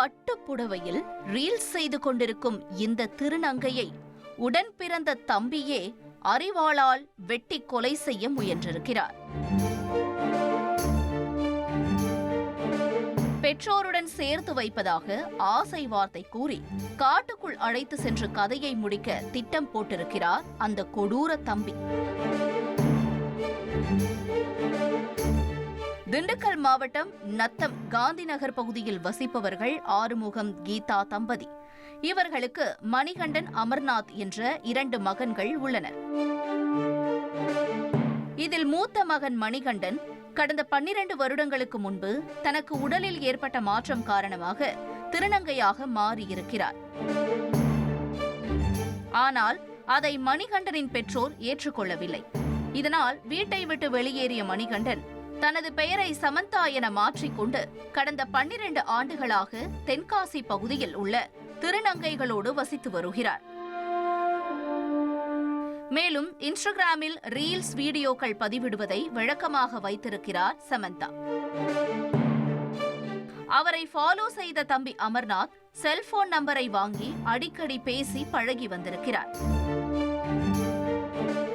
பட்டுப்புடவையில் reels செய்து கொண்டிருக்கும் இந்த திருநங்கையை உடன் பிறந்த தம்பியே அரிவாளால் வெட்டி கொலை செய்ய முயன்றிருக்கிறார். பெற்றோருடன் சேர்த்து வைப்பதாக ஆசை வார்த்தை கூறி காட்டுக்குள் அழைத்து சென்று கதையை முடிக்க திட்டம் போட்டிருக்கிறார் அந்த கொடூர தம்பி. திண்டுக்கல் மாவட்டம் நத்தம் காந்திநகர் பகுதியில் வசிப்பவர்கள் ஆறுமுகம் கீதா தம்பதி. இவர்களுக்கு மணிகண்டன், அமர்நாத் என்ற 2 மகன்கள் உள்ளனர். இதில் மூத்த மகன் மணிகண்டன் கடந்த 12 வருடங்களுக்கு முன்பு தனக்கு உடலில் ஏற்பட்ட மாற்றம் காரணமாக திருநங்கையாக மாறியிருக்கிறார். ஆனால் அதை மணிகண்டனின் பெற்றோர் ஏற்றுக்கொள்ளவில்லை. இதனால் வீட்டை விட்டு வெளியேறிய மணிகண்டன் தனது பெயரை சமந்தா என மாற்றிக்கொண்டு கடந்த 12 ஆண்டுகளாக தென்காசி பகுதியில் உள்ள திருநங்கைகளோடு வசித்து வருகிறார். மேலும் இன்ஸ்டாகிராமில் ரீல்ஸ் வீடியோக்கள் பதிவிடுவதை வழக்கமாக வைத்திருக்கிறார் சமந்தா. அவரை ஃபாலோ செய்த தம்பி அமர்நாத் செல்போன் நம்பரை வாங்கி அடிக்கடி பேசி பழகி வந்திருக்கிறார்.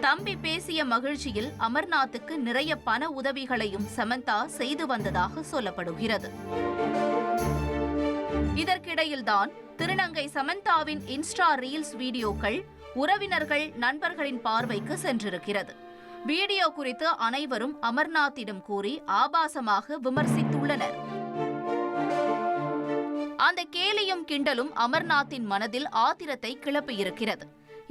தம்பி பேசிய மகிழ்ச்சியில் அமர்நாத்துக்கு நிறைய பண உதவிகளையும் சமந்தா செய்து வந்ததாக சொல்லப்படுகிறது. இதற்கிடையில்தான் திருநங்கை சமந்தாவின் இன்ஸ்டா ரீல்ஸ் வீடியோக்கள் உறவினர்கள், நண்பர்களின் பார்வைக்கு சென்றிருக்கிறது. வீடியோ குறித்து அனைவரும் அமர்நாத்திடம் கூறி ஆபாசமாக விமர்சித்துள்ளனர். அந்த கேலியும் கிண்டலும் அமர்நாத்தின் மனதில் ஆத்திரத்தை கிளப்பியிருக்கிறது.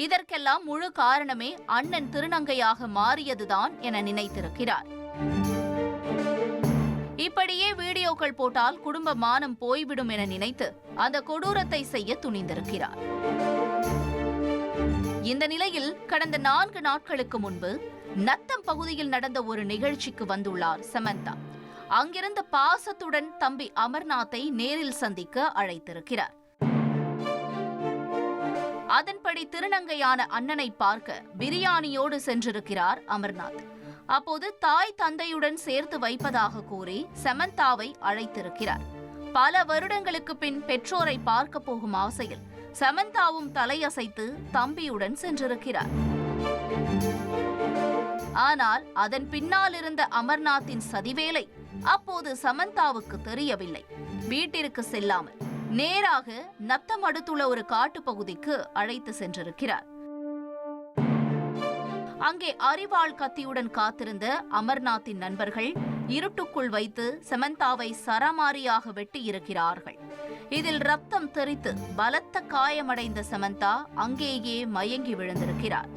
இதற்கெல்லாம் முழு காரணமே அண்ணன் திருநங்கையாக மாறியதுதான் என நினைத்திருக்கிறார். இப்படியே வீடியோக்கள் போட்டால் குடும்ப மானம் போய்விடும் என நினைத்து அந்த கொடூரத்தை செய்ய துணிந்திருக்கிறார். இந்த நிலையில் கடந்த 4 நாட்களுக்கு முன்பு நத்தம் பகுதியில் நடந்த ஒரு நிகழ்ச்சிக்கு வந்துள்ளார் சமந்தா. அங்கிருந்த பாசத்துடன் தம்பி அமர்நாத்தை நேரில் சந்திக்க அழைத்திருக்கிறார். அதன்படி திருநங்கையான அண்ணனை பார்க்க பிரியாணியோடு சென்றிருக்கிறார் அமர்நாத். அப்போது தாய் தந்தையுடன் சேர்த்து வைப்பதாக கூறி சமந்தாவை அழைத்திருக்கிறார். பல வருடங்களுக்கு பின் பெற்றோரை பார்க்க போகும் ஆசையில் சமந்தாவும் தலையசைத்து தம்பியுடன் சென்றிருக்கிறார். ஆனால் அதன் பின்னால் இருந்த அமர்நாத்தின் சதிவேலை அப்போது சமந்தாவுக்கு தெரியவில்லை. வீட்டிற்கு செல்லாமல் நேராக நத்தம் அடுத்துள்ள ஒரு காட்டுப்பகுதிக்கு அழைத்து சென்றிருக்கிறார். அங்கே அரிவாள் கத்தியுடன் காத்திருந்த அமர்நாத்தின் நண்பர்கள் இருட்டுக்குள் வைத்து சமந்தாவை சரமாரியாக வெட்டி இருக்கிறார்கள். இதில் ரத்தம் தெறித்து பலத்த காயமடைந்த சமந்தா அங்கேயே மயங்கி விழுந்திருக்கிறார்.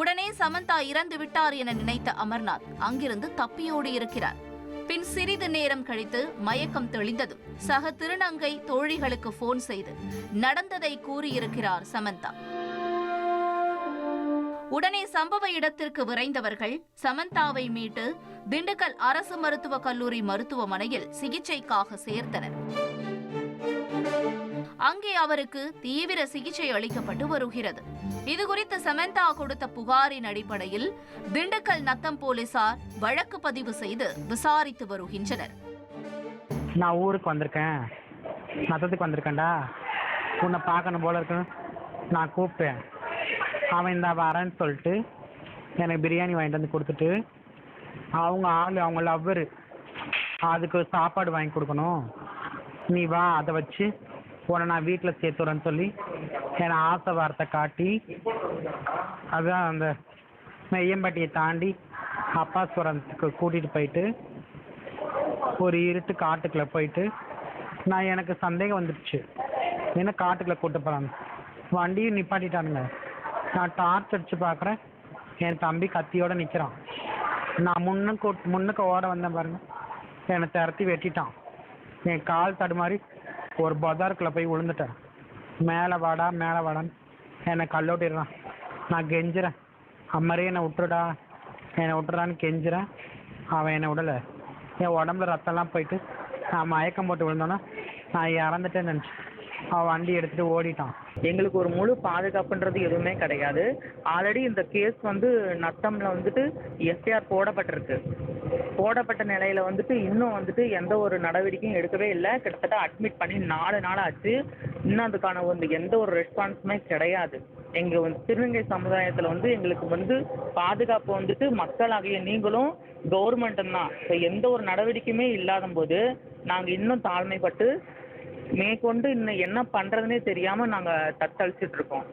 உடனே சமந்தா இறந்து விட்டார் என நினைத்த அமர்நாத் அங்கிருந்து தப்பியோடி இருக்கிறார். பின் சிறிது நேரம் கழித்து மயக்கம் தெளிந்ததும் சக திருநங்கை தோழிகளுக்கு போன் செய்து நடந்ததை கூறியிருக்கிறார் சமந்தா. உடனே சம்பவ இடத்திற்கு விரைந்தவர்கள் சமந்தாவை மீட்டு திண்டுக்கல் அரசு மருத்துவக் கல்லூரி மருத்துவமனையில் சிகிச்சைக்காக சேர்த்தனர். அங்கே அவருக்கு தீவிர சிகிச்சை அளிக்கப்பட்டு வருகிறது. இதுகுறித்து சமந்தா கொடுத்த புகாரின் அடிப்படையில் திண்டுக்கல் நத்தம் போலீசார் வழக்கு பதிவு செய்து விசாரித்து வருகின்றனர். நான் ஊருக்கு வந்திருக்கேன், நத்தத்துக்கு வந்திருக்கேன்டா, உன்னை பார்க்கணும் போல இருக்கு, நான் கூப்பிட்டேன். அவன் இந்த வரேன்னு சொல்லிட்டு எனக்கு பிரியாணி வாங்கிட்டு வந்து கொடுத்துட்டு அவங்க ஆள் அவங்க லவ்வர் அதுக்கு சாப்பாடு வாங்கி கொடுக்கணும், நீ வா அதை வச்சு உன்னை நான் வீட்டில் சேர்த்துறேன்னு சொல்லி என்னை ஆசை வார்த்தை காட்டி அதுதான் அந்த மெய்யம்பட்டியை தாண்டி அப்பாஸ்வரத்துக்கு கூட்டிகிட்டு போயிட்டு ஒரு இருட்டு காட்டுக்குள்ளே போயிட்டு நான் எனக்கு சந்தேகம் வந்துடுச்சு, என்ன காட்டுக்குள்ளே கூப்பிட்டு போகிறாங்க, வண்டியும் நிப்பாட்டிட்டானுங்க. நான் டார்ச் அடிச்சு பார்க்குறேன், என் தம்பி கத்தியோடு நிற்கிறான். நான் முன்னுக்கு ஓட வந்தேன் பாருங்க, என்னை திரட்டி வெட்டிட்டான். என் கால் தடுமாறி ஒரு பஜாருக்குள்ளே போய் விழுந்துட்டேன். மேலே வாடான்னு என்னை கல்லோட்டிடுறான். நான் கெஞ்சுறேன், அம்மரே என்னை விட்டுறான்னு கெஞ்சுறேன். அவன் என்னை விடலை. என் உடம்புல ரத்தம்லாம் போயிட்டு நான் மயக்கம் போட்டு விழுந்தோன்னா நான் இறந்துட்டேன்னு நினச்சேன். அவன் வண்டி எடுத்துகிட்டு ஓடிட்டான். எங்களுக்கு ஒரு முழு பாதுகாப்புன்றது எதுவுமே கிடையாது. ஆல்ரெடி இந்த கேஸ் வந்து நத்தம்ல வந்துட்டு எஃப்ஐஆர் போடப்பட்டிருக்கு. போடப்பட்ட நிலையில வந்துட்டு இன்னும் வந்துட்டு எந்த ஒரு நடவடிக்கையும் எடுக்கவே இல்லை. கிட்டத்தட்ட அட்மிட் பண்ணி 4 நாள் ஆச்சு. இன்னும் அதுக்கான எந்த ஒரு ரெஸ்பான்ஸுமே கிடையாது. எங்க திருநங்கை சமுதாயத்துல எங்களுக்கு பாதுகாப்பு மக்களாகிய நீங்களும் கவர்மெண்ட்டும் தான். ஸோ எந்த ஒரு நடவடிக்கையுமே இல்லாத போது நாங்க இன்னும் தாழ்மைப்பட்டு மேற்கொண்டு இன்னும் என்ன பண்றதுன்னே தெரியாம நாங்க தத்தளிச்சிட்டு இருக்கோம்.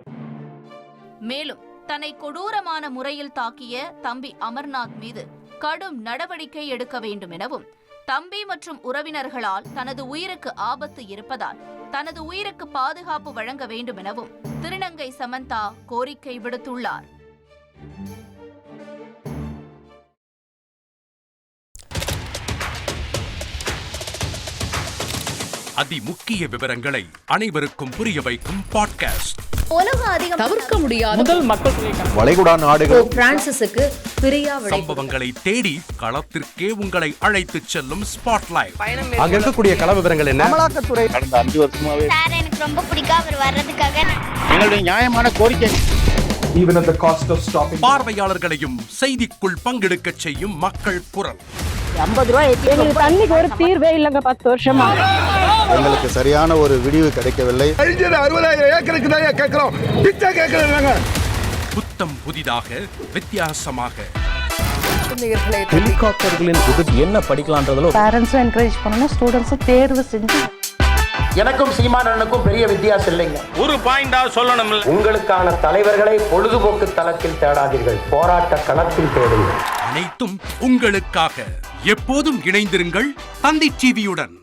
மேலும் தன்னை கொடூரமான முறையில் தாக்கிய தம்பி அமர்நாத் மீது கடும் நடவடிக்கை எடுக்க வேண்டும் எனவும், தம்பி மற்றும் உறவினர்களால் தனது உயிருக்கு ஆபத்து இருப்பதால் தனது உயிருக்கு பாதுகாப்பு வழங்க வேண்டும் எனவும் திருநங்கை சமந்தா கோரிக்கை விடுத்துள்ளார். அதிமுக்கிய விவரங்களை அனைவருக்கும் புரிய வைக்கும் பாட்காஸ்ட். உலக அதிகம் தவிர்க்க முடியாத முதல் மக்கள் வளைகுடா நாடுகள் பிரான்சிஸுக்கு பிரியா சம்பவங்களை தேடி களத்திற்கே உங்களை அழைத்துச் செல்லும் ஸ்பாட்லைட். அங்க இருக்கக்கூடிய கள விவரங்கள் என்ன? அமலாக்கத்துறை கடந்த 5 வருஷமாவே சார் எனக்கு ரொம்ப பிடிக்கும் அவர் வர்றதுக்காக. எங்களுடைய நியாயமான கோரிக்கை. Even at the cost of stopping. பார்வையாளர்களையும் செய்திக்குள் பங்கெடுக்கச் செய்யும் மக்கள் குரல். 50 ரூபாய் எங்களுக்கு தண்ணிக்கு ஒரு தீர்வே இல்லைங்க 10 வருஷமா. எங்களுக்கு சரியான ஒரு விடிவு கிடைக்கவில்லை. 60,000 ஏக்கருக்கு தான் கேட்கிறோம். பிச்சை கேட்கறாங்க. புத்தம் புதிதாக வித்தியாசமாக ஹெலிகாப்டர்களின் உதவி என்ன படிக்கலான்றதுல பேரண்ட்ஸும் என்கரேஜ் பண்ணணும், ஸ்டூடெண்ட்ஸும் தேர்வு செஞ்சு. எனக்கும் சீமானனுக்கும் பெரிய வித்தியாசம் இல்லைங்க. ஒரு பாயிண்டா சொல்லணும். உங்களுக்கான தலைவர்களை பொழுதுபோக்கு தளத்தில் தேடாதீர்கள், போராட்ட களத்தில் தேடுங்கள். அனைத்தும் உங்களுக்காக. எப்போதும் இணைந்திருங்கள் தந்தி டிவியுடன்.